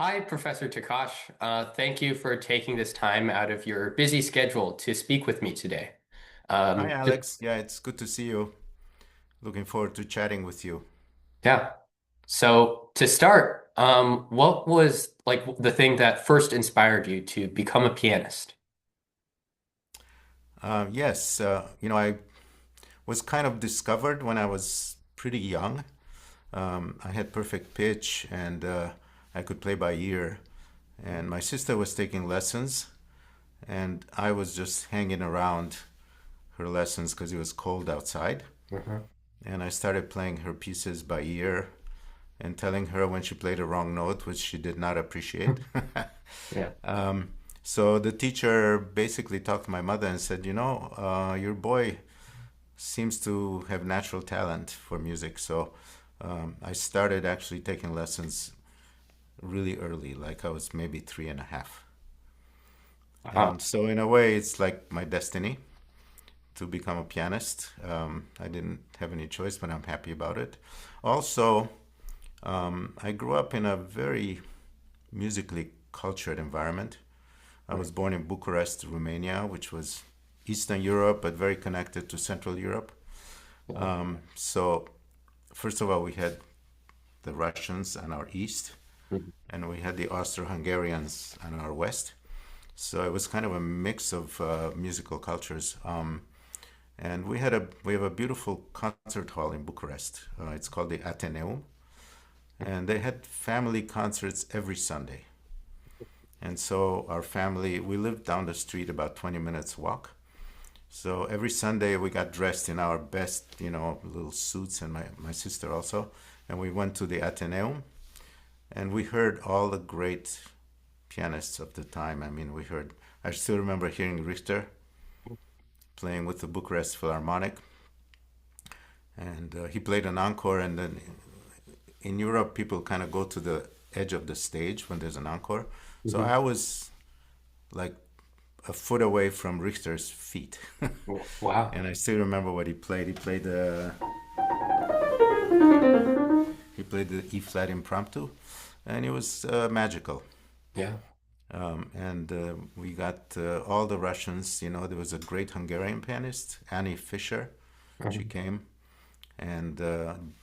Hi, Professor Takács. Thank you for taking this time out of your busy schedule to speak with me today. Hi, Um, th- Alex. Yeah, it's good to see you. Looking forward to chatting with you. yeah. So to start, what was like the thing that first inspired you to become a pianist? Yes, I was kind of discovered when I was pretty young. I had perfect pitch and I could play by ear. And my sister was taking lessons, and I was just hanging around her lessons because it was cold outside. Mhm. And I started playing her pieces by ear and telling her when she played a wrong note, which she did not appreciate. Yeah. So the teacher basically talked to my mother and said, your boy seems to have natural talent for music. So I started actually taking lessons really early, like I was maybe 3.5. Wow. And so in a way, it's like my destiny to become a pianist. I didn't have any choice, but I'm happy about it. Also, I grew up in a very musically cultured environment. I was born in Bucharest, Romania, which was Eastern Europe, but very connected to Central Europe. Yeah. So, first of all, we had the Russians on our east, Mhm. and we had the Austro-Hungarians on our west. So it was kind of a mix of musical cultures. And we have a beautiful concert hall in Bucharest. It's called the Ateneum, and they had family concerts every Sunday. And so our family, we lived down the street about 20 minutes walk. So every Sunday we got dressed in our best, little suits, and my sister also. And we went to the Ateneum and we heard all the great pianists of the time. I mean, I still remember hearing Richter playing with the Bucharest Philharmonic. And he played an encore. And then in Europe, people kind of go to the edge of the stage when there's an encore. So Mhm. I was like a foot away from Richter's feet. Wow. And I still remember what he played. He played the E flat impromptu, and it was magical. Yeah. And we got all the Russians. There was a great Hungarian pianist, Annie Fischer. She Mhm. came, and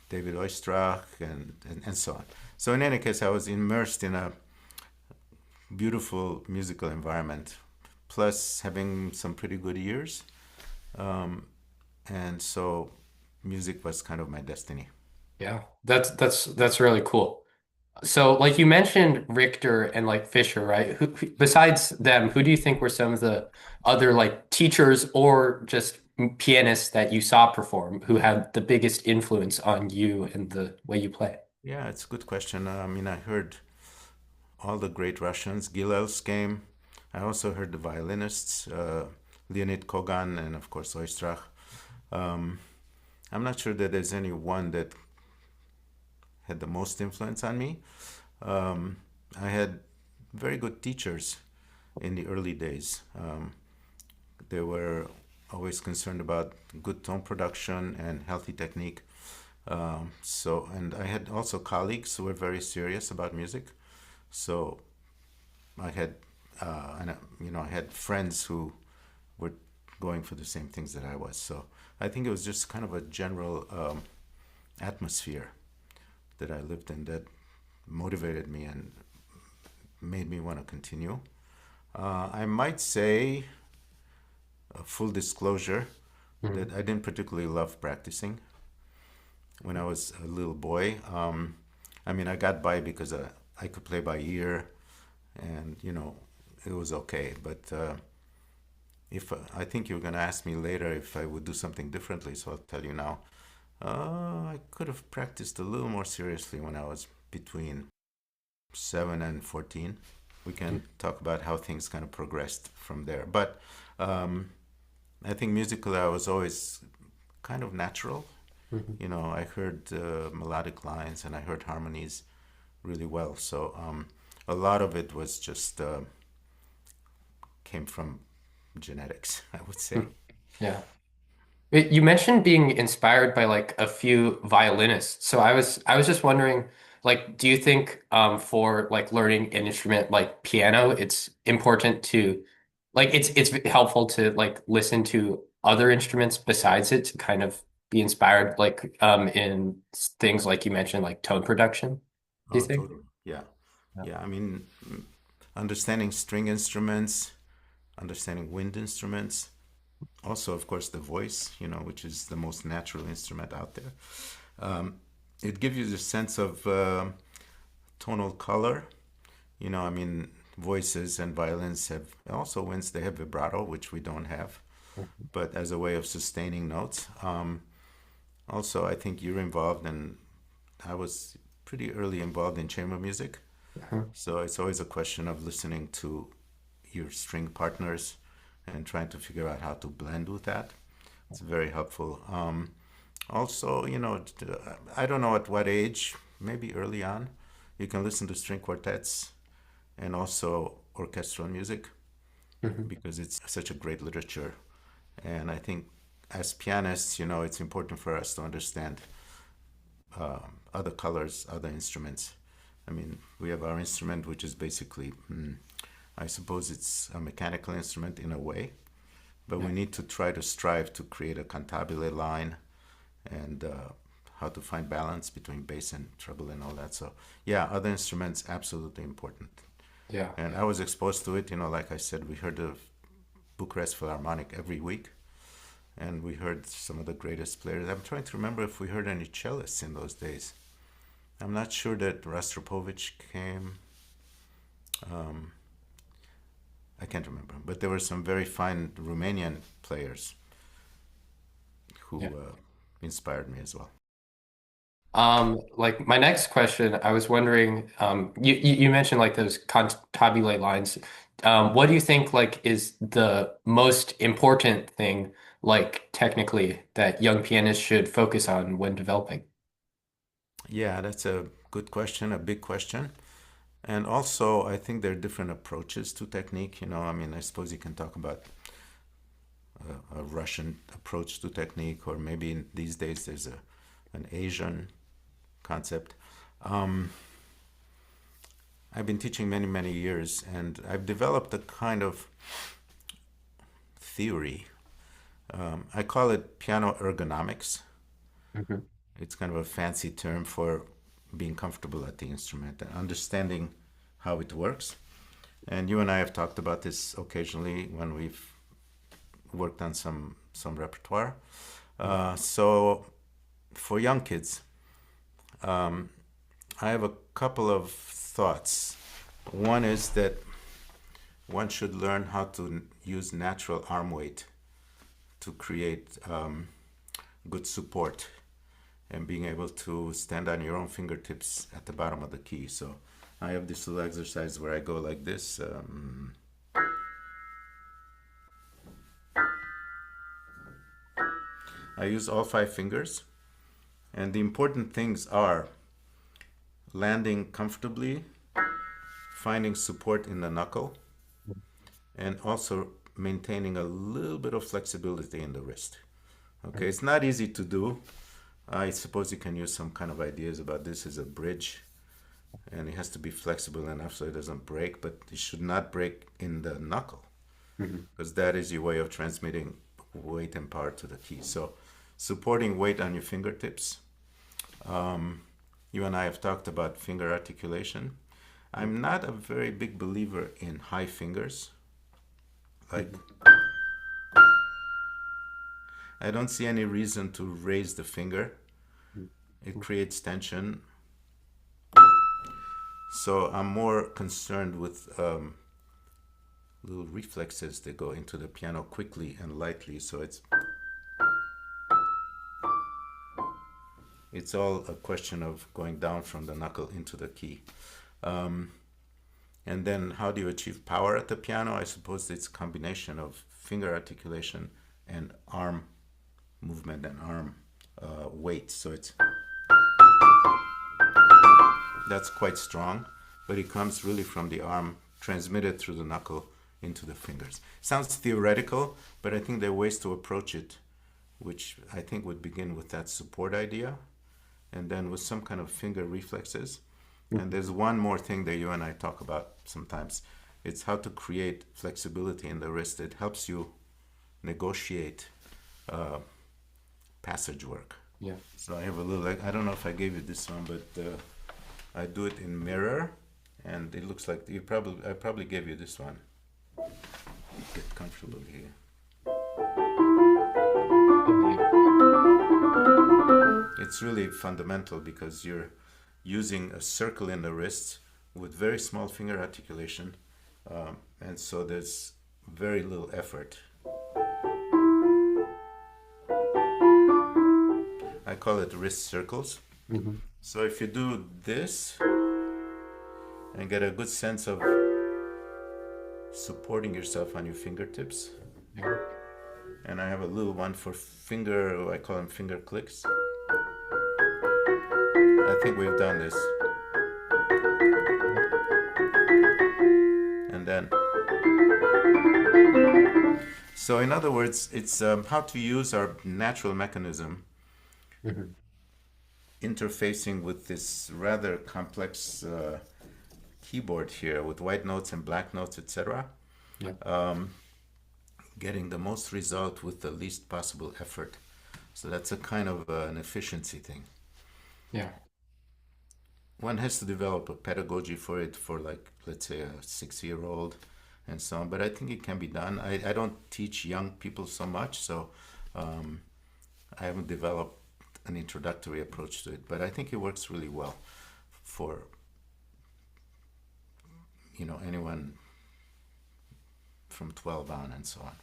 David Oistrakh, and so on. So in any case, I was immersed in a beautiful musical environment, plus having some pretty good ears. And so music was kind of my destiny. Yeah. That's really cool. So, like you mentioned Richter and like Fisher, right? Besides them, who do you think were some of the other like teachers or just pianists that you saw perform who had the biggest influence on you and the way you play? Yeah, it's a good question. I mean, I heard all the great Russians. Gilels came. I also heard the violinists, Leonid Kogan, and of course Oistrakh. Um, I'm not sure that there's any one that had the most influence on me. Um, I had very good teachers in the early days. They were always concerned about good tone production and healthy technique. And I had also colleagues who were very serious about music. So I had, I had friends who were going for the same things that I was. So I think it was just kind of a general atmosphere that I lived in that motivated me and made me want to continue. I might say, full disclosure, that Mhm. I didn't particularly love practicing when I was a little boy. I mean, I got by because I could play by ear, and it was okay. But if I think you're going to ask me later if I would do something differently, so I'll tell you now. I could have practiced a little more seriously when I was between 7 and 14. We can talk about how things kind of progressed from there. But um, I think musically I was always kind of natural. Mhm. I heard melodic lines and I heard harmonies really well. So a lot of it was just came from genetics, I would say. Mhm. Yeah. You mentioned being inspired by like a few violinists. So I was just wondering, Like, do you think for like learning an instrument like piano, it's important to like it's helpful to like listen to other instruments besides it to kind of be inspired like in things like you mentioned like tone production, do you Oh, think? totally. Yeah. Yeah. Yeah. I mean, understanding string instruments, understanding wind instruments, also, of course, the voice, which is the most natural instrument out there. Um, it gives you the sense of tonal color. I mean, voices and violins have also winds, they have vibrato, which we don't have, but as a way of sustaining notes. Also, I think you're involved, and I was pretty early involved in chamber music. Mhm. So it's always a question of listening to your string partners and trying to figure out how to blend with that. It's very helpful. Also, I don't know at what age, maybe early on, you can listen to string quartets and also orchestral music Mhm. because it's such a great literature. And I think as pianists, it's important for us to understand other colors, other instruments. I mean, we have our instrument, which is basically, I suppose it's a mechanical instrument in a way, but we Yeah. need to try to strive to create a cantabile line and how to find balance between bass and treble and all that. So, yeah, other instruments absolutely important. Yeah. And I was exposed to it, like I said, we heard the Bucharest Philharmonic every week, and we heard some of the greatest players. I'm trying to remember if we heard any cellists in those days. I'm not sure that Rostropovich came. Um, I can't remember, but there were some very fine Romanian players who Yeah. inspired me as well. Like my next question, I was wondering, you mentioned like those cantabile lines. What do you think like is the most important thing, like technically, that young pianists should focus on when developing? Yeah, that's a good question, a big question. And also, I think there are different approaches to technique. I mean, I suppose you can talk about a Russian approach to technique, or maybe these days there's an Asian concept. Um, I've been teaching many, many years, and I've developed a kind of theory. I call it piano ergonomics. Mhm. It's kind of a fancy term for being comfortable at the instrument and understanding how it works. And you and I have talked about this occasionally when we've worked on some repertoire. So for young kids, I have a couple of thoughts. One is that one should learn how to use natural arm weight to create good support and being able to stand on your own fingertips at the bottom of the key. So I have this little exercise where I go like this. I use all five fingers, and the important things are landing comfortably, finding support in the knuckle, and also maintaining a little bit of flexibility in the wrist. Okay, it's not easy to do. I suppose you can use some kind of ideas about this as a bridge, and it has to be flexible enough so it doesn't break, but it should not break in the knuckle Mhm. because that is your way of transmitting weight and power to the key. So, supporting weight on your fingertips. You and I have talked about finger articulation. I'm not a very big believer in high fingers. Like, Mhm. I don't see any reason to raise the finger. It Mhm. creates tension. So I'm more concerned with little reflexes that go into the piano quickly and lightly. So it's all a question of going down from the knuckle into the key. Um, and then how do you achieve power at the piano? I suppose it's a combination of finger articulation and arm movement and arm weight. So that's quite strong, but it comes really from the arm, transmitted through the knuckle into the fingers. Sounds theoretical, but I think there are ways to approach it, which I think would begin with that support idea, and then with some kind of finger reflexes. And there's one more thing that you and I talk about sometimes. It's how to create flexibility in the wrist. It helps you negotiate uh, passage work. Yeah. So I have a little, I don't know if I gave you this one, but I do it in mirror, and it looks like I probably gave you this one. Get comfortable here. It's really fundamental because you're using a circle in the wrist with very small finger articulation, and so there's very little effort. I call it wrist circles. Hmm. So if you do this and get a good sense of supporting yourself on your fingertips, Yeah. and I have a little one for finger, I call them finger clicks. I think we've done this. And then, so in other words, it's how to use our natural mechanism Hmm. interfacing with this rather complex keyboard here with white notes and black notes, etc. Yeah. Getting the most result with the least possible effort. So that's a kind of an efficiency thing. Yeah. One has to develop a pedagogy for it for, like, let's say a 6-year-old and so on, but I think it can be done. I don't teach young people so much, so I haven't developed an introductory approach to it, but I think it works really well for anyone from 12 on and so on.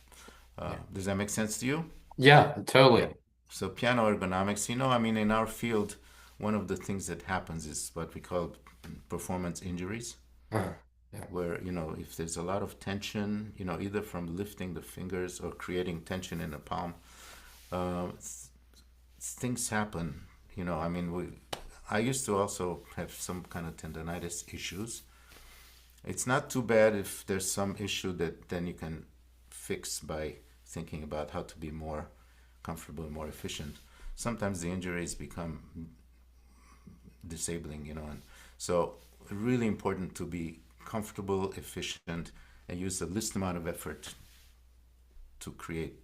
Yeah. Does that make sense to you? Yeah, totally. So piano ergonomics, I mean, in our field, one of the things that happens is what we call performance injuries, Uh-huh. Yeah. where, if there's a lot of tension, either from lifting the fingers or creating tension in the palm, uh, things happen. I mean, I used to also have some kind of tendonitis issues. It's not too bad if there's some issue that then you can fix by thinking about how to be more comfortable and more efficient. Sometimes the injuries become disabling, and so really important to be comfortable, efficient, and use the least amount of effort to create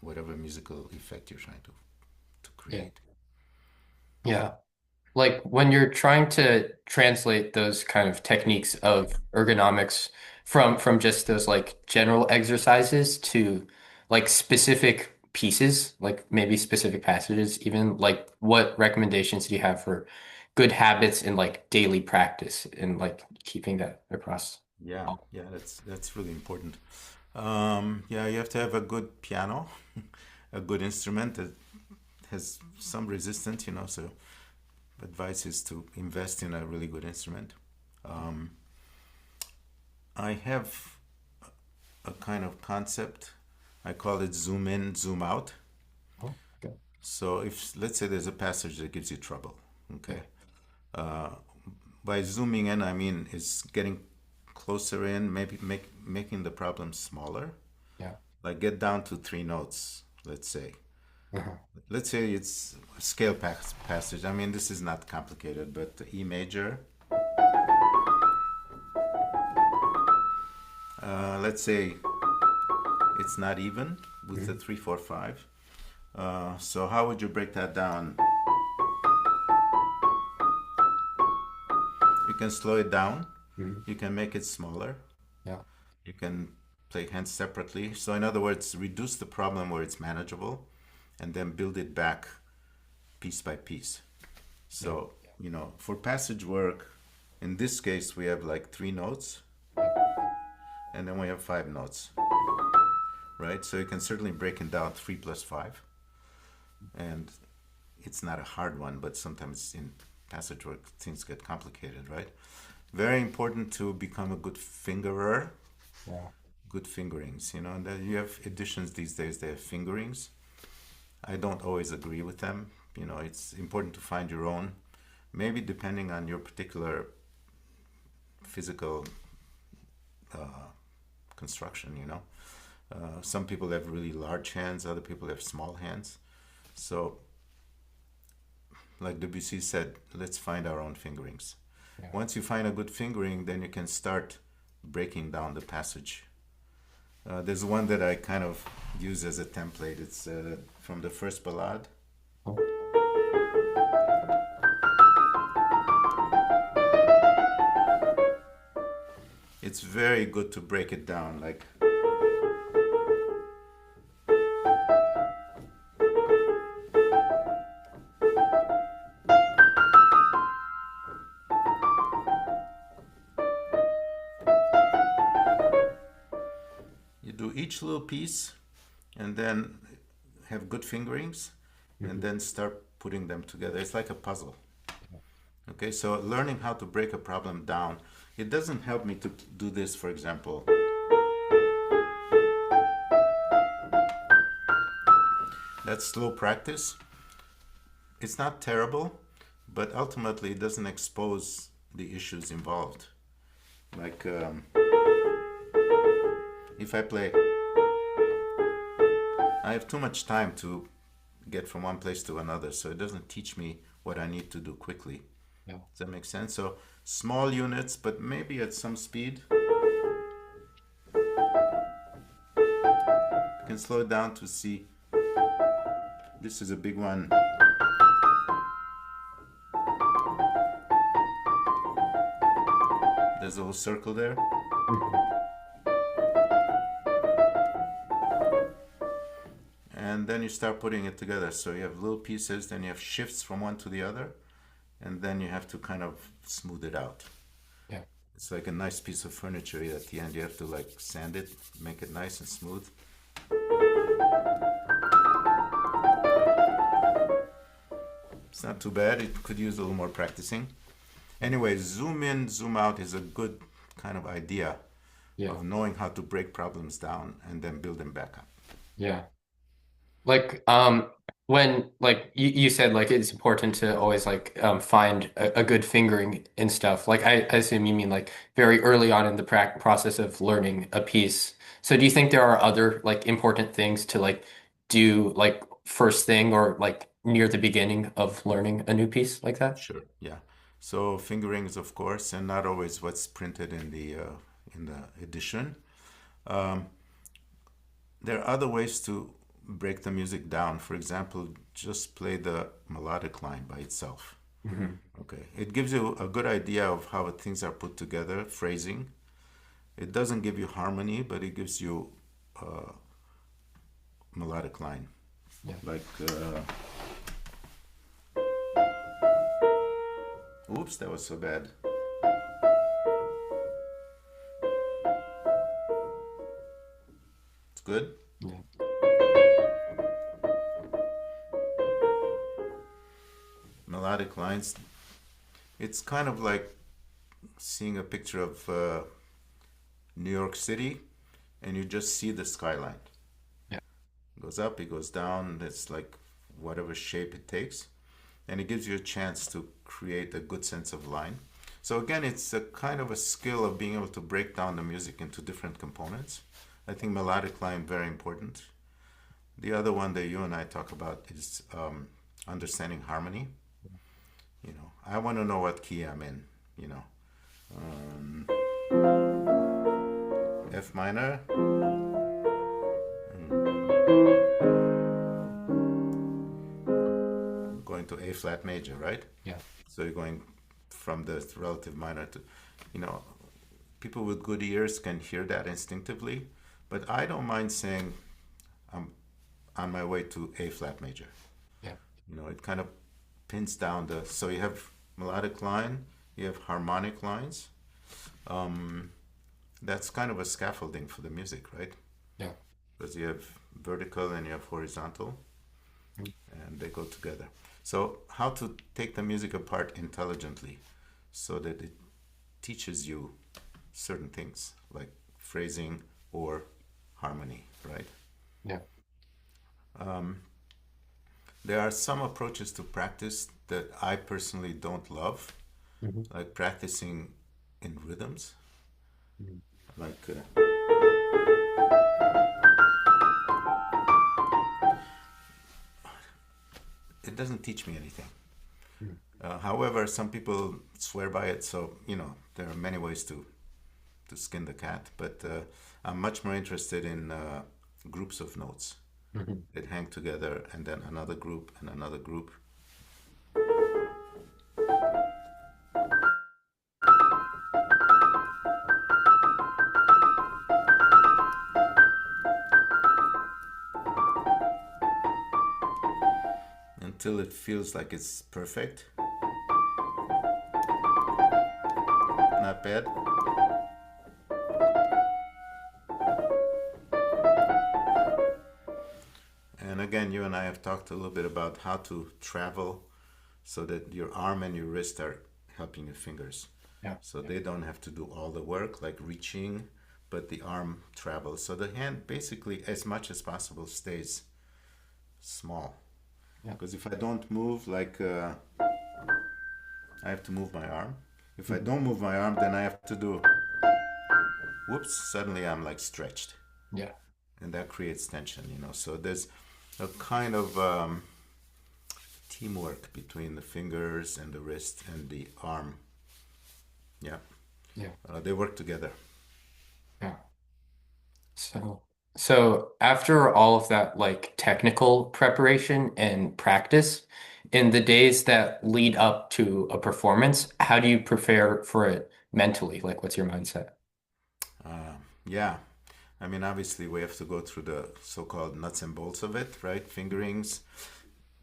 whatever musical effect you're trying to Yeah. create. Yeah. Like when you're trying to translate those kind of techniques of ergonomics from just those like general exercises to like specific pieces, like maybe specific passages, even like what recommendations do you have for good habits in like daily practice and like keeping that across Yeah, all? yeah, that's really important. Yeah, you have to have a good piano, a good instrument that has some resistance, so advice is to invest in a really good instrument. Um, I have a kind of concept. I call it zoom in, zoom out. Oh, good. So if, let's say, there's a passage that gives you trouble, Yeah. okay? Uh, by zooming in, I mean it's getting closer in, maybe making the problem smaller. Yeah. Like get down to 3 notes, let's say. Uh-huh. Let's say it's a scale passage. I mean, this is not complicated, but E major. Let's say it's not even with the Mhm. 3 4 5. So how would you break that down? You can slow it down. Mhm. You can make it smaller. Yeah. You can play hands separately. So in other words, reduce the problem where it's manageable, and then build it back piece by piece. Yeah. So for passage work, in this case, we have like 3 notes, and then we have 5 notes, right? So you can certainly break it down 3 plus 5, and it's not a hard one, but sometimes in passage work things get complicated, right? Very important to become a good fingerer, Yeah. good fingerings, and then you have editions these days, they have fingerings. I don't always agree with them. It's important to find your own, maybe depending on your particular physical construction. Some people have really large hands, other people have small hands. So, like Debussy said, let's find our own fingerings. Yeah. Once you find a good fingering, then you can start breaking down the passage. There's one that I kind of use as a template. It's from the first ballad. Oh, It's very good to break it down. Like you do each little piece and then have good fingerings and mhm. then start putting them together. It's like a puzzle. Okay, so learning how to break a problem down. It doesn't help me to do this, for example. That's slow practice. It's not terrible, but ultimately it doesn't expose the issues involved. Like if I play, I have too much time to get from one place to another, so it doesn't teach me what I need to do quickly. Yeah. Does that make sense? So small units, but maybe at some speed. You can slow it down to see this is a big one. There's a little circle there. Mhm. And then you start putting it together. So you have little pieces, then you have shifts from one to the other, and then you have to kind of smooth it out. Yeah. It's like a nice piece of furniture. At the end, you have to like sand it, make it nice and smooth. It's not too bad. It could use a little more practicing. Anyway, zoom in, zoom out is a good kind of idea Yeah. of knowing how to break problems down and then build them back up. Yeah. Like when like you said like it's important to always like find a good fingering and stuff. Like I assume you mean like very early on in the process of learning a piece. So do you think there are other like important things to like do like first thing or like near the beginning of learning a new piece like that? Sure. Yeah. So fingerings, of course, and not always what's printed in the edition. Um, there are other ways to break the music down. For example, just play the melodic line by itself. Hmm. Okay. It gives you a good idea of how things are put together, phrasing. It doesn't give you harmony, but it gives you melodic line. Yeah. Like, oops, that was so bad. It's good. Yeah. Melodic lines. It's kind of like seeing a picture of New York City and you just see the skyline. Yeah. It goes up, it goes down, it's like whatever shape it takes. And it gives you a chance to create a good sense of line. So again, it's a kind of a skill of being able to break down the music into different components. I think melodic line very important. The other one that you and I talk about is understanding harmony. You know, I want to know what key I'm in. You know, um, F minor, going to A flat major, right? Yeah. So you're going from the relative minor to, you know, people with good ears can hear that instinctively, but I don't mind saying I'm on my way to A flat major. Yeah. You know, it kind of pins down the, so you have melodic line, you have harmonic lines. Um, that's kind of a scaffolding for the music, right? Yeah. Because you have vertical and you have horizontal, and they go together. So, how to take the music apart intelligently so that it teaches you certain things like phrasing or harmony, right? Yeah. There are some approaches to practice that I personally don't love, Hmm. like practicing in rhythms. Hmm. Like, it doesn't teach me anything. Mm. However, some people swear by it, so there are many ways to skin the cat. But I'm much more interested in groups of notes Mhm. that hang together, and then another group and another group. Until it feels like it's perfect. Not bad. And again, you and I have talked a little bit about how to travel so that your arm and your wrist are helping your fingers. Yeah. So they don't have to do all the work like reaching, but the arm travels. So the hand basically, as much as possible, stays small. Yeah. Because if I don't move, like I have to move my arm. If I Mhm. don't move my arm, then I have to do whoops, suddenly I'm like stretched. Yeah. And that creates tension. So there's a kind of teamwork between the fingers and the wrist and the arm. Yeah, Yeah. they work together. Yeah. So, so after all of that, like technical preparation and practice, in the days that lead up to a performance, how do you prepare for it mentally? Like, what's your mindset? Yeah, I mean, obviously, we have to go through the so-called nuts and bolts of it, right? Fingerings,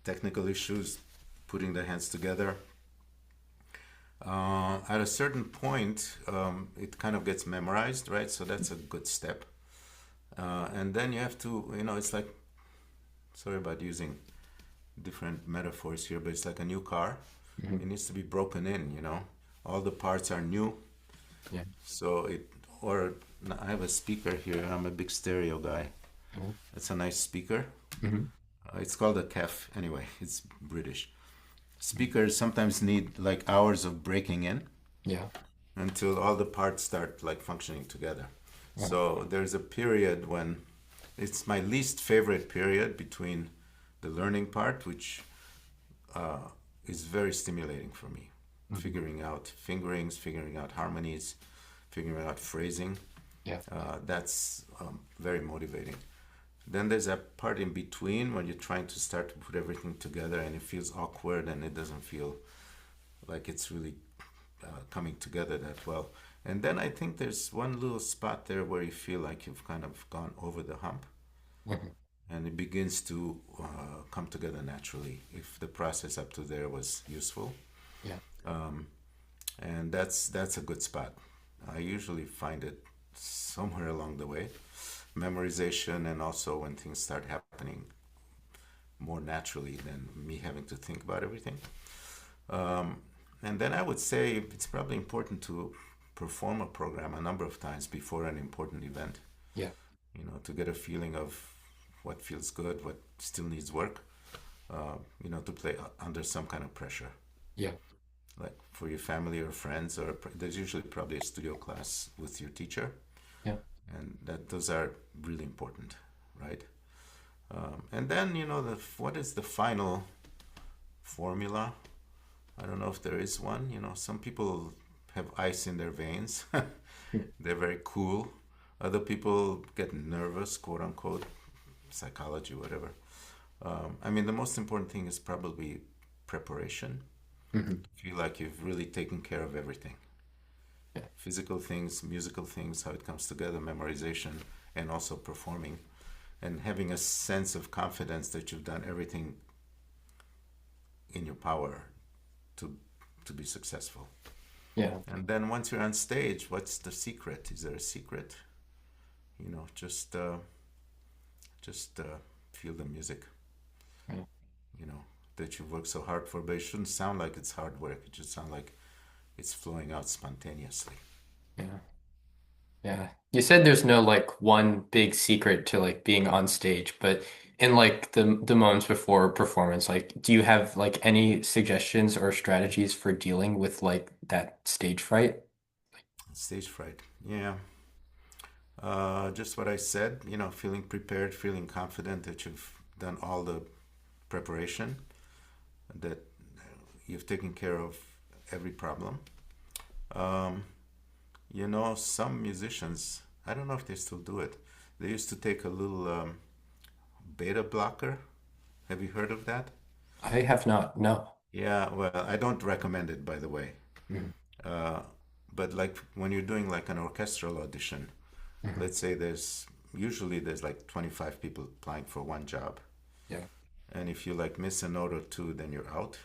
technical issues, putting the hands together. At a certain point, it kind of gets memorized, right? So that's a good step. And then you have to, it's like, sorry about using different metaphors here, but it's like a new car. Mhm. It needs to be broken in. All the parts are new. Yeah. So or I have a speaker here. I'm a big stereo guy. Mhm. It's a nice speaker. Mhm. It's called a KEF. Anyway, it's British. Speakers sometimes need like hours of breaking in Yeah. until all the parts start like functioning together. Yeah. So there's a period when it's my least favorite period between the learning part, which is very stimulating for me. Mhm. Figuring out fingerings, figuring out harmonies, figuring out phrasing. Yeah. That's very motivating. Then there's a part in between when you're trying to start to put everything together and it feels awkward and it doesn't feel like it's really coming together that well. And then I think there's one little spot there where you feel like you've kind of gone over the hump Mhm. and it begins to come together naturally if the process up to there was useful. Yeah. And that's a good spot. I usually find it somewhere along the way. Memorization and also when things start happening more naturally than me having to think about everything. And then I would say it's probably important to perform a program a number of times before an important event, Yeah. to get a feeling of what feels good, what still needs work, to play under some kind of pressure. Yeah. Like for your family or friends, or there's usually probably a studio class with your teacher, Yeah. and that those are really important, right? And then what is the final formula? I don't know if there is one. Some people have ice in their veins. Mhm. They're very cool. Other people get nervous, quote unquote, psychology, whatever. I mean, the most important thing is probably preparation. Mhm. Feel like you've really taken care of everything. Yeah. Physical things, musical things, how it comes together, memorization, and also performing, and having a sense of confidence that you've done everything in your power to to be successful. Yeah. And then once you're on stage, what's the secret? Is there a secret? Just feel the music. Yeah. You know that you work so hard for, but it shouldn't sound like it's hard work. It should sound like it's flowing out spontaneously. Yeah. Yeah. You said there's no like one big secret to like being on stage, but in like the moments before performance, like do you have like any suggestions or strategies for dealing with like that stage fright? Stage fright. Yeah. Just what I said, feeling prepared, feeling confident that you've done all the preparation, that you've taken care of every problem. Um, some musicians, I don't know if they still do it. They used to take a little beta blocker. Have you heard of that? I have not. No. Yeah, well, I don't recommend it, by the way. Mhm. Uh, but like when you're doing like an orchestral audition, Mhm. let's say usually there's like 25 people applying for one job. Yeah. And if you like miss a note or two, then you're out.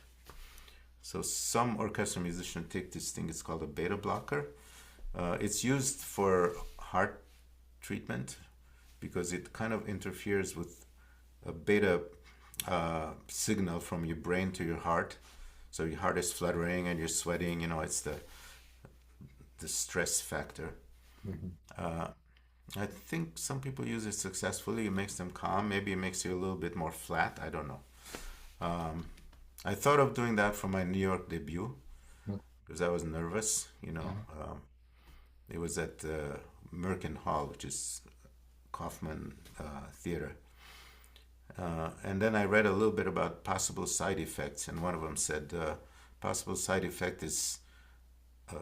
So some orchestral musicians take this thing, it's called a beta blocker. It's used for heart treatment because it kind of interferes with a beta signal from your brain to your heart. So your heart is fluttering and you're sweating. It's the stress factor. Mhm. I think some people use it successfully. It makes them calm. Maybe it makes you a little bit more flat. I don't know. Um, I thought of doing that for my New York debut because I was nervous. Mhm. It was at Merkin Hall, which is Kaufman Theater. And then I read a little bit about possible side effects, and one of them said possible side effect is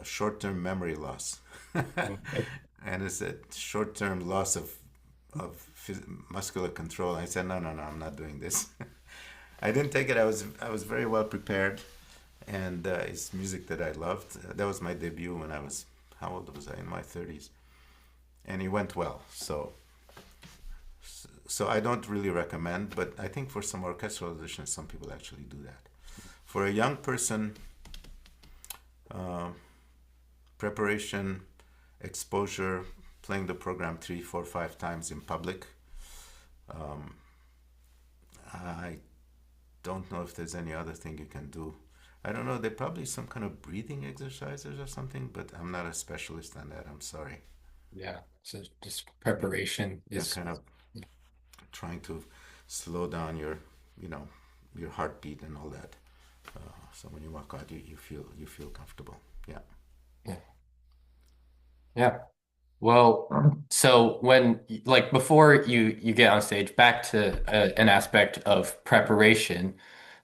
short-term memory loss, Okay. and it's a short-term loss of muscular control. I said, no, no, no, I'm not doing this. I didn't take it. I was very well prepared, and it's music that I loved. That was my debut when I was, how old was I? In my 30s, and it went well. So I don't really recommend, but I think for some orchestral auditions, some people actually do that. For a young person, uh, preparation, exposure, playing the program 3, 4, 5 times in public. Um, I don't know if there's any other thing you can do. I don't know. There probably some kind of breathing exercises or something, but I'm not a specialist on that. I'm sorry. Yeah. So just preparation Yeah, is. kind of trying to slow down you know, your heartbeat and all that. So when you walk out, you feel comfortable. Yeah. Yeah. Yeah. Well, so when like before you get on stage, back to an aspect of preparation,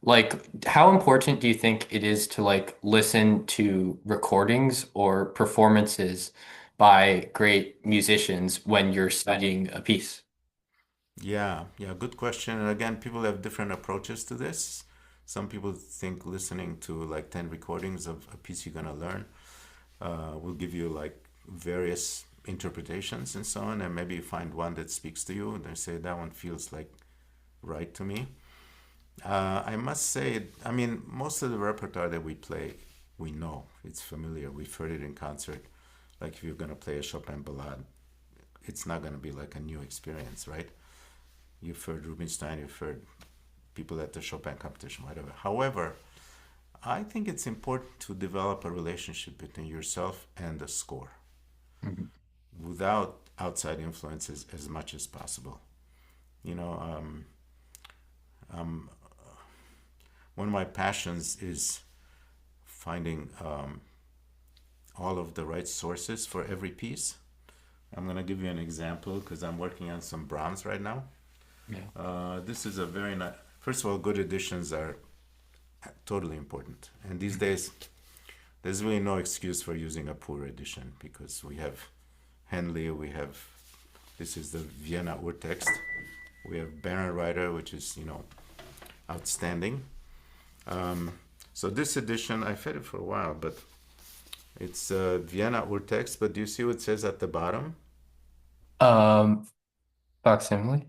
like how important do you think it is to like listen to recordings or performances by great musicians when you're studying a piece? Yeah, yeah, good question. And again, people have different approaches to this. Some people think listening to like 10 recordings of a piece you're gonna learn will give you like various interpretations and so on, and maybe you find one that speaks to you, and they say that one feels like right to me. I must say, I mean, most of the repertoire that we play, we know, it's familiar, we've heard it in concert. Like if you're gonna play a Chopin ballade, it's not gonna be like a new experience, right? You've heard Rubinstein, you've heard people at the Chopin competition, whatever. However, I think it's important to develop a relationship between yourself and the score Mhm. without outside influences as much as possible. You know, um, one of my passions is finding all of the right sources for every piece. I'm going to give you an example because I'm working on some Brahms right now. Yeah. This is a very nice. First of all, good editions are totally important. And these days, there's really no excuse for using a poor edition because we have Henley, this is the Vienna Urtext, we have Bärenreiter, which is, outstanding. So this edition, I've had it for a while, but it's Vienna Urtext, but do you see what it says at the bottom? Um, Facsimile?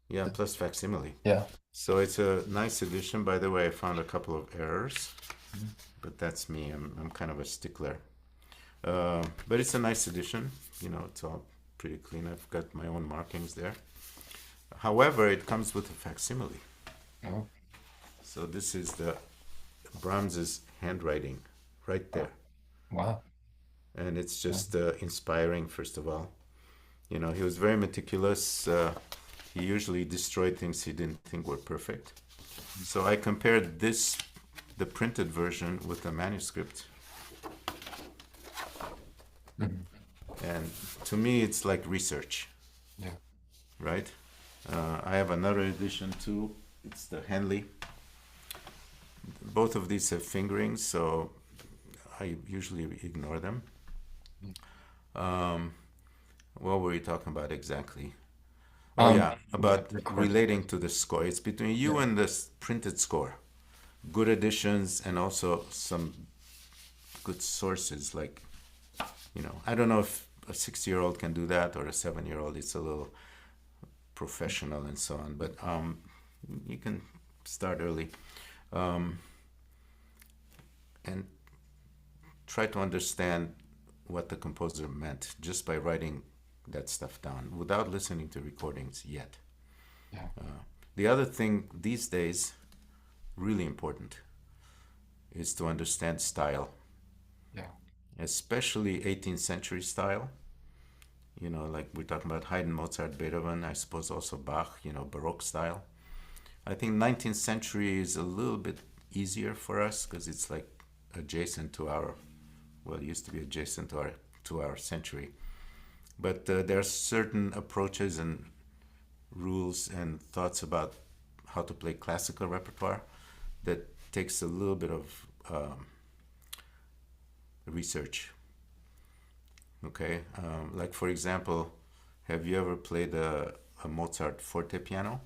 Yeah, plus facsimile. Yeah. So it's a nice edition. By the way, I found a couple of errors, Mhm. but that's me. I'm kind of a stickler. But it's a nice edition. It's all pretty clean. I've got my own markings there. However, it comes with a facsimile. Oh, So this is the Brahms's handwriting right there. wow. And it's Yeah. just inspiring, first of all. He was very meticulous. He usually destroyed things he didn't think were perfect. So I compared the printed version with the manuscript. Mhm. And to me, it's like research, Yeah. right? I have another edition too. It's the Henley. Both of these have fingerings, so I usually ignore them. Um, what were you talking about exactly? Oh yeah, Yeah, about recording. relating to the score. It's between you Yeah. and the printed score. Good editions and also some good sources. Like, I don't know if a 6-year-old can do that or a 7-year-old. It's a little professional and so on, but you can start early, um, and try to understand what the composer meant just by writing that stuff down without listening to recordings yet. Yeah. The other thing these days, really important, is to understand style, Yeah. especially 18th century style. Like we're talking about Haydn, Mozart, Beethoven, I suppose also Bach, Baroque style. I think 19th century is a little bit easier for us because it's like adjacent to our, well, it used to be adjacent to our century. But there are certain approaches and rules and thoughts about how to play classical repertoire that takes a little bit of research. Okay, like for example, have you ever played a Mozart forte piano?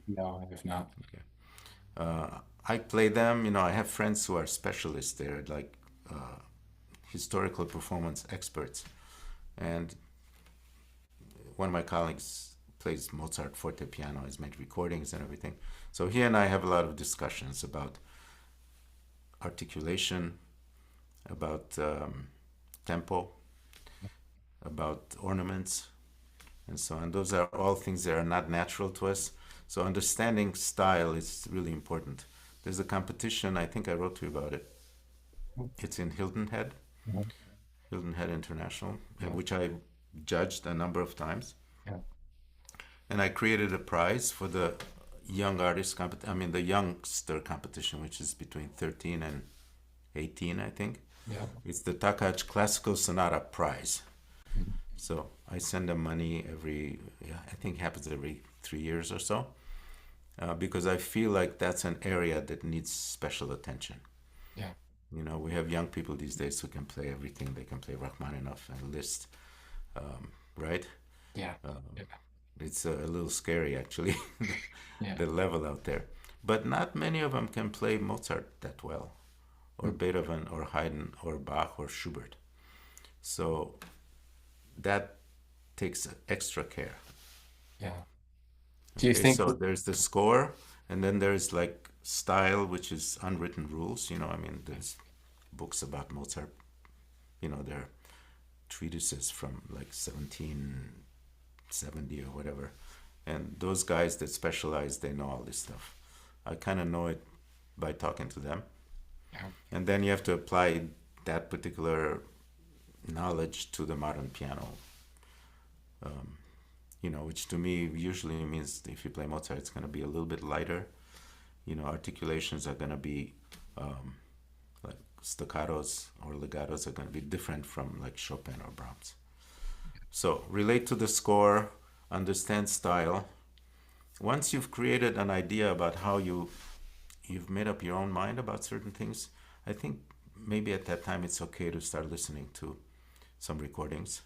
No, I have not. I play them. I have friends who are specialists. They're like historical performance experts, and one of my colleagues plays Mozart forte piano. Has made recordings and everything. So he and I have a lot of discussions about articulation, about tempo, about ornaments, and so on. Those are all things that are not natural to us. So understanding style is really important. There's a competition, I think I wrote to you about it. It's in Hilton Head, Mhm. Hilton Head International, Yeah. which I judged a number of times. Yeah. And I created a prize for the young artist I mean the youngster competition, which is between 13 and 18, I think. Yeah. It's the Takács Classical Sonata Prize. Mhm. So I send them money yeah, I think it happens every 3 years or so, because I feel like that's an area that needs special attention. Yeah. We have young people these days who can play everything. They can play Rachmaninoff and Liszt, right? Yeah. Yeah. It's a little scary, actually, Yeah. the level out there. But not many of them can play Mozart that well, or Mm. Beethoven, or Haydn, or Bach, or Schubert. So that takes extra care. Yeah. Do you Okay, think? so there's the score, and then there's like style, which is unwritten rules. I mean, there's books about Mozart. There are treatises from like 1770 or whatever, and those guys that specialize, they know all this stuff. I kind of know it by talking to them, Yeah. and then you have to apply that particular knowledge to the modern piano. Which to me usually means if you play Mozart, it's going to be a little bit lighter. Articulations are going to be like staccatos or legatos are going to be different from like Chopin or Brahms. So relate to the score, understand style. Once you've created an idea about how you've made up your own mind about certain things, I think maybe at that time it's okay to start listening to some recordings.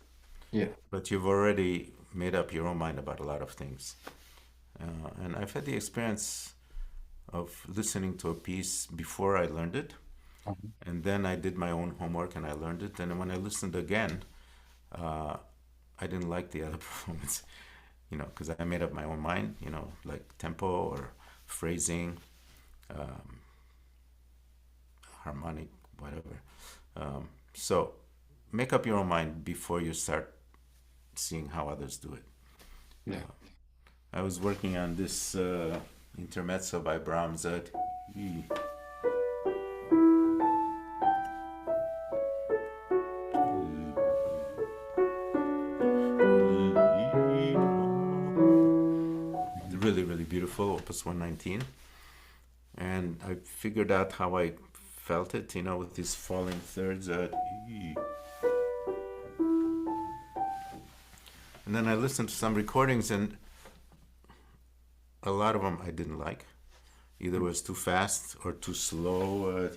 Yeah. But you've already made up your own mind about a lot of things. And I've had the experience of listening to a piece before I learned it, Mhm. and then I did my own homework and I learned it. And when I listened again, uh, I didn't like the other performance, because I made up my own mind, like tempo or phrasing, um, harmonic, whatever. So make up your own mind before you start seeing how others do it. Yeah. I was working on this intermezzo by Brahms. Really, really beautiful, Opus 119. And I figured out how I felt it, with these falling thirds. And then I listened to some recordings, and a lot of them I didn't like. Either was too fast or too slow.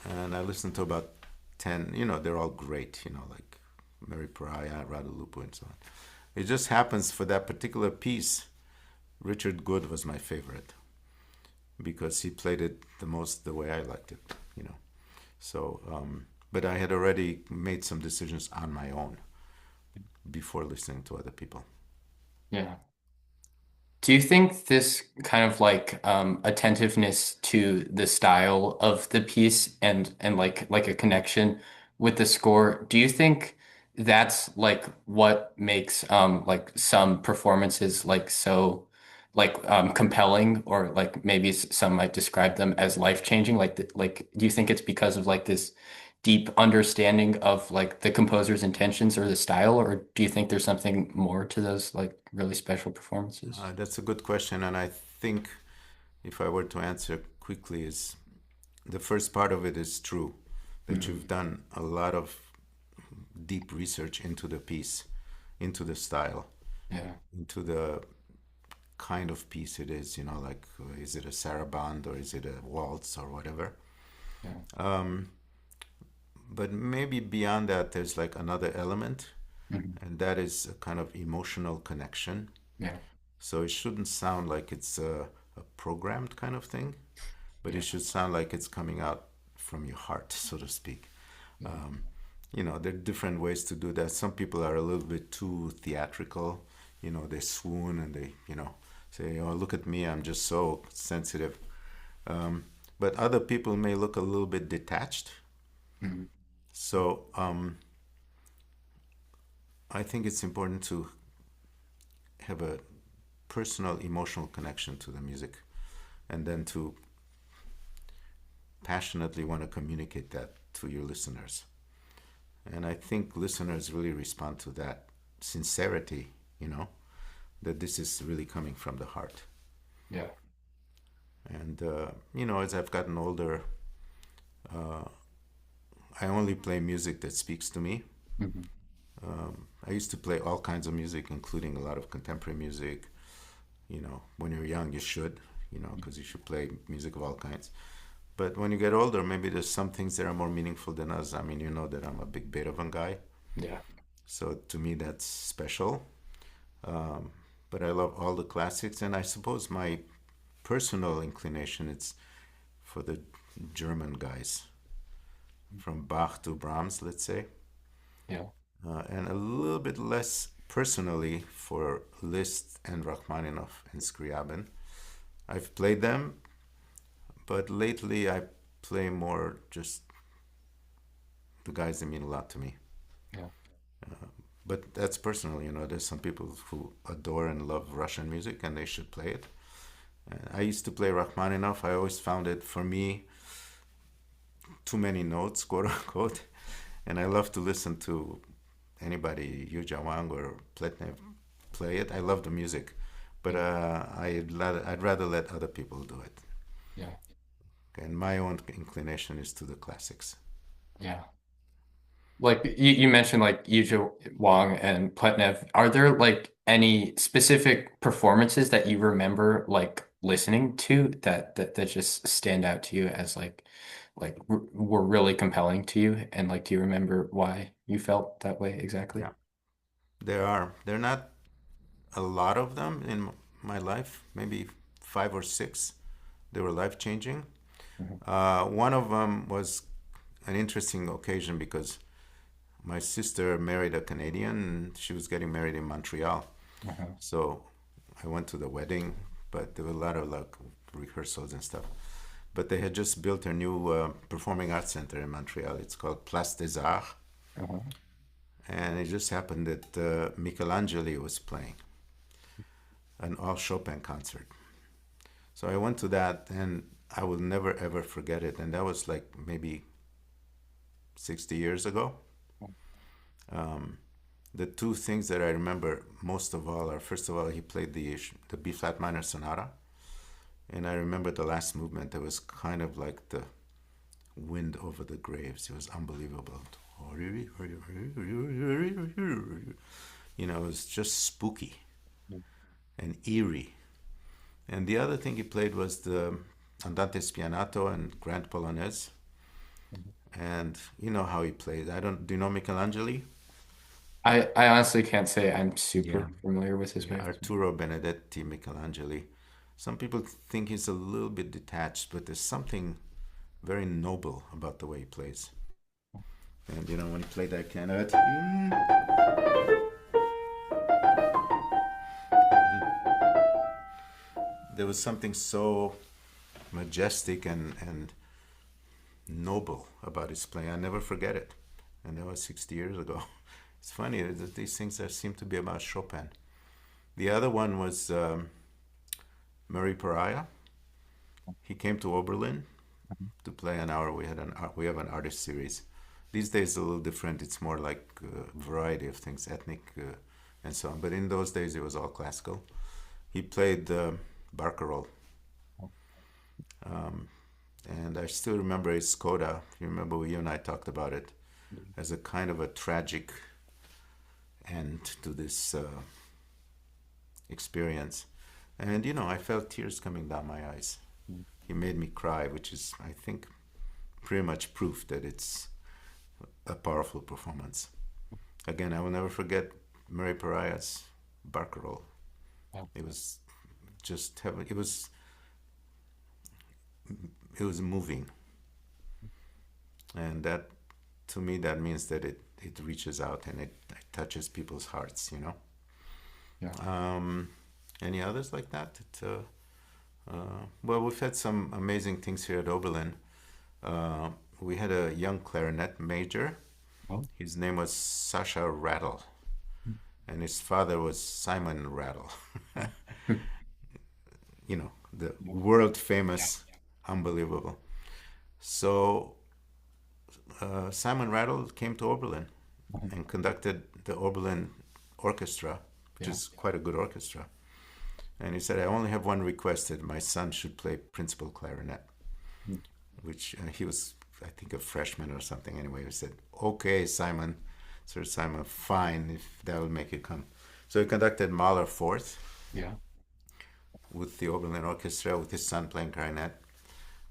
And I listened to about 10, they're all great, like Mary Pariah, Radulupu, and so on. It just happens for that particular piece, Richard Good was my favorite because he played it the most the way I liked it. So, but I had already made some decisions on my own before listening to other people. Yeah. Do you think this kind of like attentiveness to the style of the piece and like a connection with the score, do you think that's like what makes like some performances like so like compelling or like maybe some might describe them as life-changing like do you think it's because of like this deep understanding of like the composer's intentions or the style, or do you think there's something more to those like really special performances? That's a good question, and I think if I were to answer quickly, is the first part of it is true that Mhm. you've done a lot of deep research into the piece, into the style, Yeah, into the kind of piece it is, like is it a saraband or is it a waltz or whatever. yeah, But maybe beyond that, there's like another element, mhm, and that is a kind of emotional connection. yeah, So it shouldn't sound like it's a programmed kind of thing, but it yeah, should sound like it's coming out from your heart, so to speak. yeah, Um, there are different ways to do that. Some people are a little bit too theatrical. They swoon and they, say, "Oh, look at me, I'm just so sensitive." Um, but other people may look a little bit detached. mhm, So I think it's important to have a personal, emotional connection to the music, and then to passionately want to communicate that to your listeners. And I think listeners really respond to that sincerity, that this is really coming from the heart. yeah, And, as I've gotten older, I only play music that speaks to me. mhm, I used to play all kinds of music, including a lot of contemporary music. When you're young, you should, because you should play music of all kinds. But when you get older, maybe there's some things that are more meaningful than others. I mean, you know that I'm a big Beethoven guy. yeah, So to me, that's special. But I love all the classics. And I suppose my personal inclination is for the German guys, from Bach to Brahms, let's say. yeah, And a little bit less personally for Liszt and Rachmaninoff and Scriabin. I've played them, but lately I play more just the guys that mean a lot to me. yeah, But that's personal, There's some people who adore and love Russian music, and they should play it. I used to play Rachmaninoff. I always found it, for me, too many notes, quote unquote. And I love to listen to anybody, Yuja Wang or Pletnev, play it. I love the music, but yeah, I'd rather let other people do it. yeah, And my own inclination is to the classics. yeah. Like you mentioned like Yuja Wang and Pletnev. Are there like any specific performances that you remember like listening to that just stand out to you as like were really compelling to you? And like, do you remember why you felt that way exactly? Yeah, there are. There are not a lot of them in my life, maybe five or six. They were life changing. Mhm. One of them was an interesting occasion because my sister married a Canadian and she was getting married in Montreal. Uh-huh. So I went to the wedding, but there were a lot of like rehearsals and stuff. But they had just built a new performing arts center in Montreal. It's called Place des Arts. Uh-huh. And it just happened that Michelangelo was playing an all Chopin concert. So I went to that and I will never ever forget it. And that was like maybe 60 years ago. The two things that I remember most of all are, first of all, he played the B flat minor sonata. And I remember the last movement. It was kind of like the wind over the graves. It was unbelievable. It was just spooky. and eerie. And the other thing he played was the Andante Spianato and Grand Polonaise. And you know how he played. I don't. Do you know Michelangelo? I honestly can't say I'm Yeah, super familiar with his yeah. music. Arturo Benedetti Michelangelo. Some people think he's a little bit detached, but there's something very noble about the way he plays. And you know when he played that kind of, there was something so majestic and noble about his playing. I never forget it. And that was 60 years ago. It's funny that these things that seem to be about Chopin. The other one was Murray Pariah. He came to Oberlin to play an hour. We have an artist series. These days it's a little different. It's more like a variety of things, ethnic and so on. But in those days it was all classical. He played barcarolle, and I still remember his coda. You remember you and I talked about it as a kind of a tragic end to this experience. And you know, I felt tears coming down my eyes. He made me cry, which is, I think, pretty much proof that it's a powerful performance. Again, I will never forget Mary Pariah's barcarolle. It was just heaven. It was moving, and that, to me, that means that it reaches out and it touches people's hearts. You know. Yeah. Any others like that? Well, we've had some amazing things here at Oberlin. We had a young clarinet major. Oh. His name was Sasha Rattle, and his father was Simon Rattle. You know, the world Yeah. famous, unbelievable. So Simon Rattle came to Oberlin and conducted the Oberlin Orchestra, which Yeah. is quite a good orchestra. And he said, I only have one request, that my son should play principal clarinet, which he was, I think, a freshman or something. Anyway, he said, okay, Simon, Sir Simon, fine, if that will make it come. So he conducted Mahler Fourth Yeah. with the Oberlin Orchestra, with his son playing clarinet.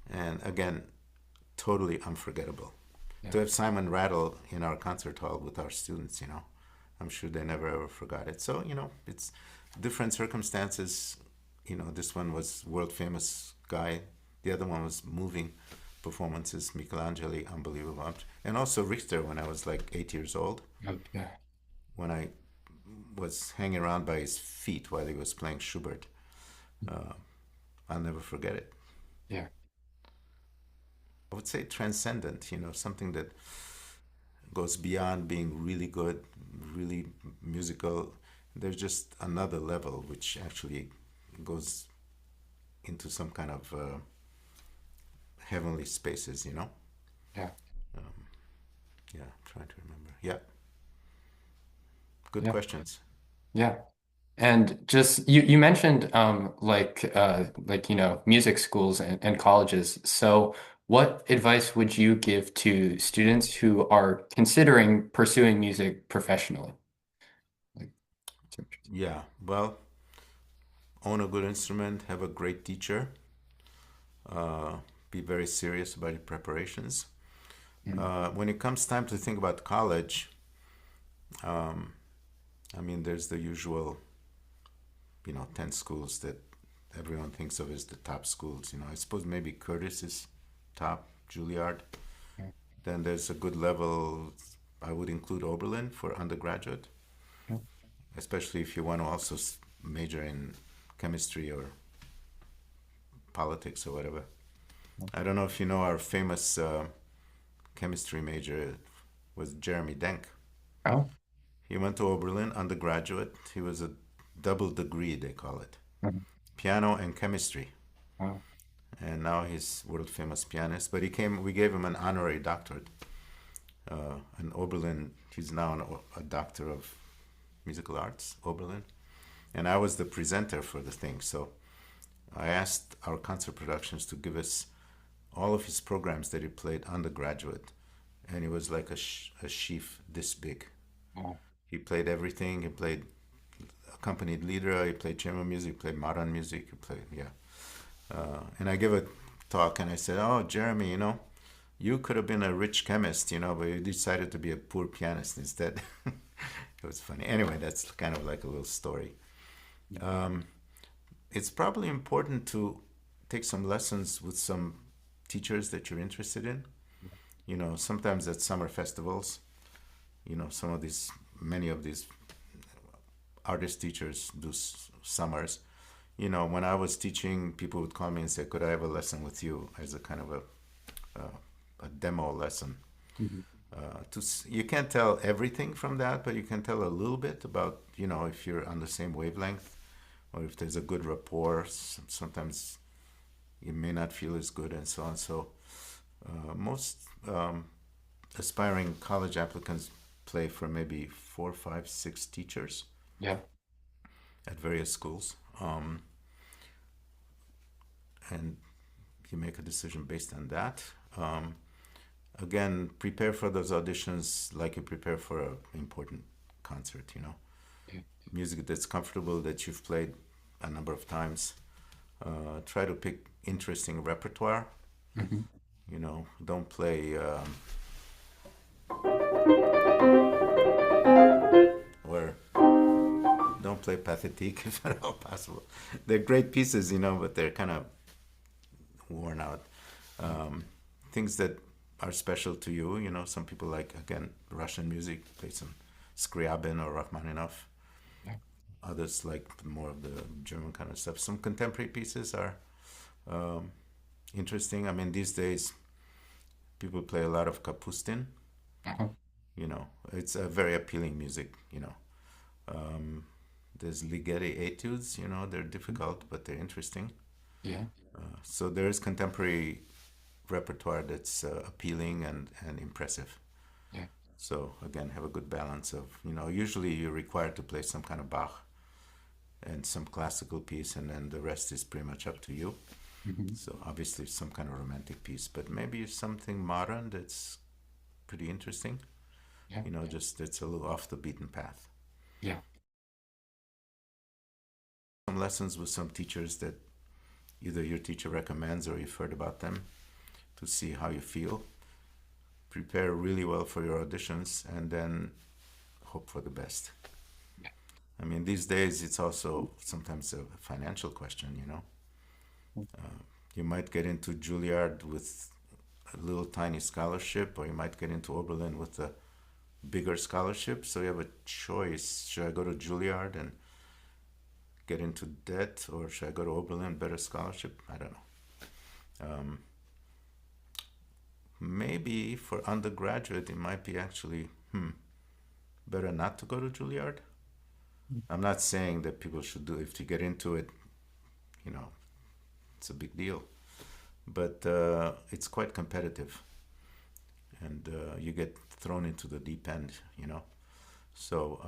And again, totally unforgettable. Yeah. To have Simon Rattle in our concert hall with our students, you know, I'm sure they never ever forgot it. So, you know, it's different circumstances. You know, this one was world famous guy. The other one was moving performances. Michelangelo, unbelievable. And also Richter, when I was like 8 years old, Oh, yeah. when I was hanging around by his feet while he was playing Schubert. I'll never forget it. Yeah. I would say transcendent, you know, something that goes beyond being really good, really musical. There's just another level which actually goes into some kind of heavenly spaces, you know? Yeah. Yeah, trying to remember. Yeah, good Yeah. questions. Yeah. And just you mentioned like music schools and colleges. So what advice would you give to students who are considering pursuing music professionally? Like, Yeah, well, own a good instrument, have a great teacher, uh, be very serious about your preparations. mm, When it comes time to think about college, I mean, there's the usual, 10 schools that everyone thinks of as the top schools. I suppose maybe Curtis is top, Juilliard. mm, Then there's a good level, I would include Oberlin for undergraduate, mm, especially if you want to also major in chemistry or politics or whatever. I don't know if you know our famous chemistry major was Jeremy Denk. oh, He went to Oberlin undergraduate. He was a double degree, they call it, mm, piano and chemistry. oh, And now he's world famous pianist. But we gave him an honorary doctorate. In Oberlin, he's now a doctor of musical arts, Oberlin. And I was the presenter for the thing. So I asked our concert productions to give us all of his programs that he played undergraduate. And it was like a sheaf this big. oh, He played everything. He played accompanied lieder, you play chamber music, you play modern music, you play, yeah. And I gave a talk and I said, oh, Jeremy, you could have been a rich chemist, but you decided to be a poor pianist instead. It was funny. Anyway, that's kind of like a little story. Um, it's probably important to take some lessons with some teachers that you're interested in. Sometimes at summer festivals, some of these, many of these artist teachers do summers. When I was teaching, people would call me and say, "Could I have a lesson with you?" as a kind of a demo lesson. Mhm. You can't tell everything from that, but you can tell a little bit about, if you're on the same wavelength or if there's a good rapport. Sometimes you may not feel as good and so on. So most aspiring college applicants play for maybe 4, 5, 6 teachers Yeah. at various schools. And you make a decision based on that. Again, prepare for those auditions like you prepare for an important concert. Yeah. Music that's comfortable, that you've played a number of times. Try to pick interesting repertoire. Mhm. Don't play or don't play pathétique if at all possible. They're great pieces, but they're kind of worn out. Things that are special to you. Some people like, again, Russian music, play some Scriabin or Rachmaninoff. Yeah. Others like more of the German kind of stuff. Some contemporary pieces are um, interesting. I mean, these days, people play a lot of Kapustin. Uh-huh. It's a very appealing music. Um, there's Ligeti etudes, they're difficult, but they're interesting. Yeah. So there is contemporary repertoire that's appealing and impressive. Yeah. So again, have a good balance of, usually you're required to play some kind of Bach and some classical piece, and then the rest is pretty much up to you. Mhm. So obviously some kind of romantic piece, but maybe something modern that's pretty interesting. Yeah. Just it's a little off the beaten path. Yeah. Some lessons with some teachers that either your teacher recommends or you've heard about them to see how you feel. Prepare really well for your auditions and then hope for the best. Yeah. I mean, these days it's also sometimes a financial question. You might get into Juilliard with a little tiny scholarship, or you might get into Oberlin with a bigger scholarship. So you have a choice. Should I go to Juilliard and get into debt, or should I go to Oberlin, better scholarship? I don't know. Maybe for undergraduate, it might be actually better not to go to Juilliard. I'm not saying that people should do, if you get into it, you know, it's a big deal. But it's quite competitive, and you get thrown into the deep end. So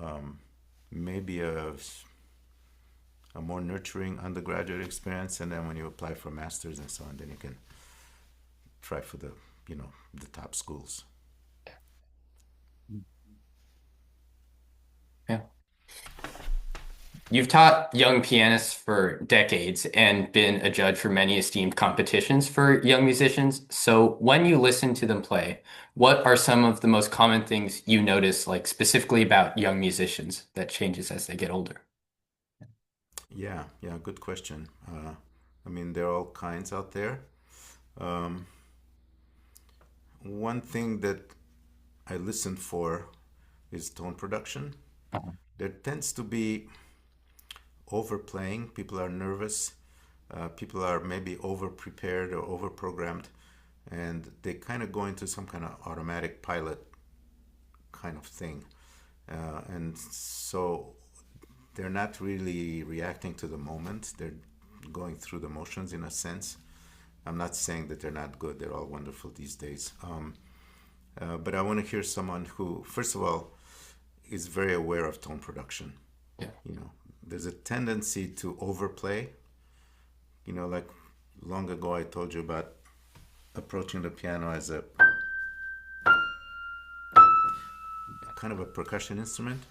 maybe a more nurturing undergraduate experience, and then when you apply for masters and so on, then you can try for the top schools. Yeah. You've taught young pianists for decades and been a judge for many esteemed competitions for young musicians. So when you listen to them play, what are some of the most common things you notice, like specifically about young musicians that changes as they get older? Yeah, good question. I mean, there are all kinds out there. Um, One thing that I listen for is tone production. Uh-huh. There tends to be overplaying. People are nervous. People are maybe over prepared or over programmed, and they kind of go into some kind of automatic pilot kind of thing. And so they're not really reacting to the moment. They're going through the motions in a sense. I'm not saying that they're not good. They're all wonderful these days. But I want to hear someone who, first of all, is very aware of tone production. Yeah. There's a tendency to overplay. Like long ago I told you about approaching the piano as a kind of a percussion instrument.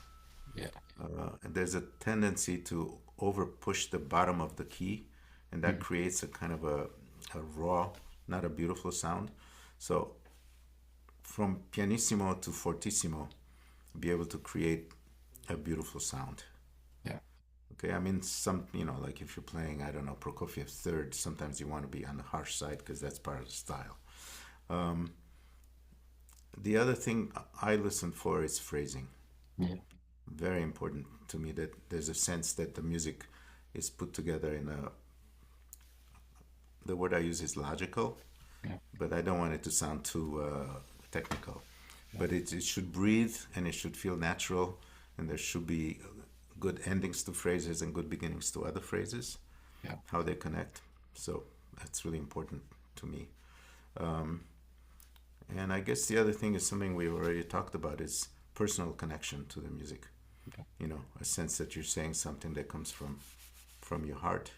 Yeah. And there's a tendency to over push the bottom of the key, and that Mhm. creates a kind of a raw, not a beautiful sound. So from pianissimo to fortissimo, be able to create a beautiful sound. Yeah. Okay, I mean, like if you're playing, I don't know, Prokofiev third, sometimes you want to be on the harsh side because that's part of the style. Um, the other thing I listen for is phrasing. Yeah. Very important to me that there's a sense that the music is put together in a, the word I use is logical, Yeah. but I don't want it to sound too technical. Yeah. But it should breathe and it should feel natural, and there should be good endings to phrases and good beginnings to other phrases, Yeah. how they connect. So that's really important to me. Um, and I guess the other thing is something we've already talked about is personal connection to the music. Yeah. You know, a sense that you're saying something that comes from your heart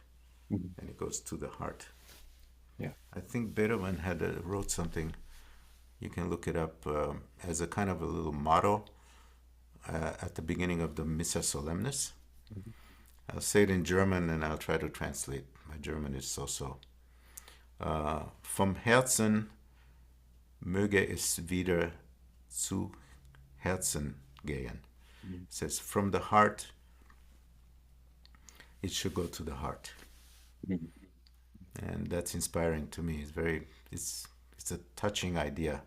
Mhm. and it goes to the heart. Yeah. I think Beethoven had wrote something. You can look it up as a kind of a little motto at the beginning of the Missa Solemnis. Mhm. I'll say it in German and I'll try to translate. My German is so-so. Vom Herzen möge es wieder zu Herzen gehen. Mhm. It says, from the heart, it should go to the heart. Mhm. And that's inspiring to me. It's a touching idea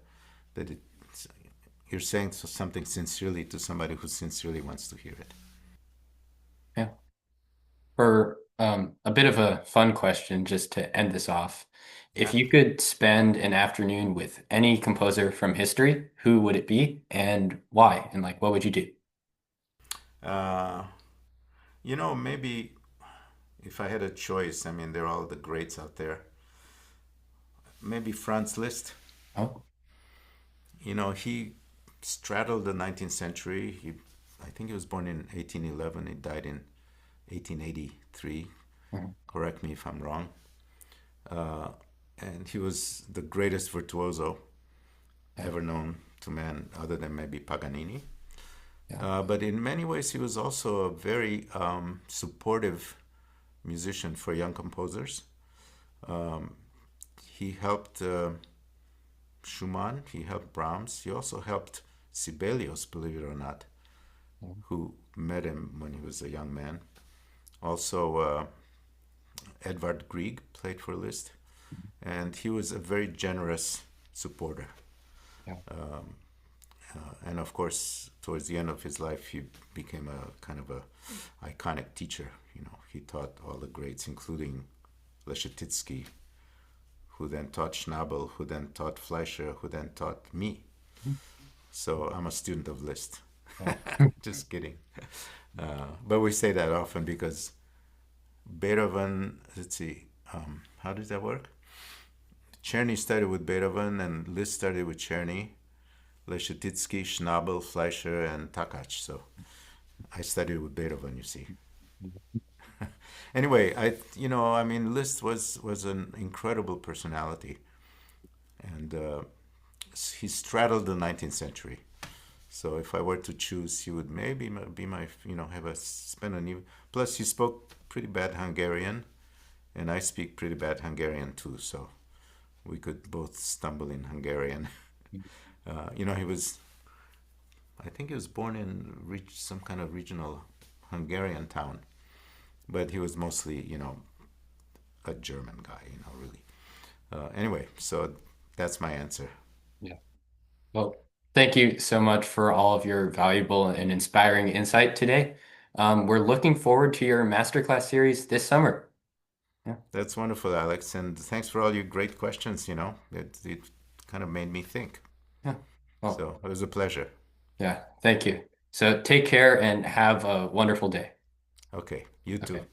that you're saying something sincerely to somebody who sincerely wants to hear it. Yeah. For a bit of a fun question, just to end this off, if Yeah. you could spend an afternoon with any composer from history, who would it be and why? And like, what would you do? Uh, maybe if I had a choice, I mean, they're all the greats out there. Maybe Franz Liszt. Oh. He straddled the 19th century. I think he was born in 1811. He died in 1883. Mhm. Correct me if I'm wrong. Uh, and he was the greatest virtuoso Yeah. ever known to man, other than maybe Paganini. Yeah. But in many ways, he was also a very supportive musician for young composers. Um, he helped Schumann, he helped Brahms, he also helped Sibelius, believe it or not, Mhm. who met him when he was a young man. Also, Edvard Grieg played for Liszt, and he was a very generous supporter. Yeah. And of course, towards the end of his life, he became a kind of a iconic teacher. He taught all the greats, including Leschetizky, who then taught Schnabel, who then taught Fleischer, who then taught me. Mhm. So I'm a student of Liszt. Yeah. Just kidding. But we say that often because Beethoven, let's see, how does that work? Czerny studied with Beethoven and Liszt studied with Czerny, Leschetizky, Schnabel, Fleischer, and Takács. So I studied with Beethoven, you see. Anyway, I mean, Liszt was an incredible personality, and he straddled the 19th century. So if I were to choose, he would maybe be my, have a spend a new. Plus, he spoke pretty bad Hungarian, and I speak pretty bad Hungarian too. So we could both stumble in Hungarian. He was. I think he was born in some kind of regional Hungarian town, but he was mostly, a German guy, really. Anyway, so that's my answer. Yeah. Well, thank you so much for all of your valuable and inspiring insight today. We're looking forward to your masterclass series this summer. Yeah. That's wonderful, Alex, and thanks for all your great questions. It kind of made me think. Yeah. Well, So it was a pleasure. yeah. Thank you. So take care and have a wonderful day. Okay, you too. Okay.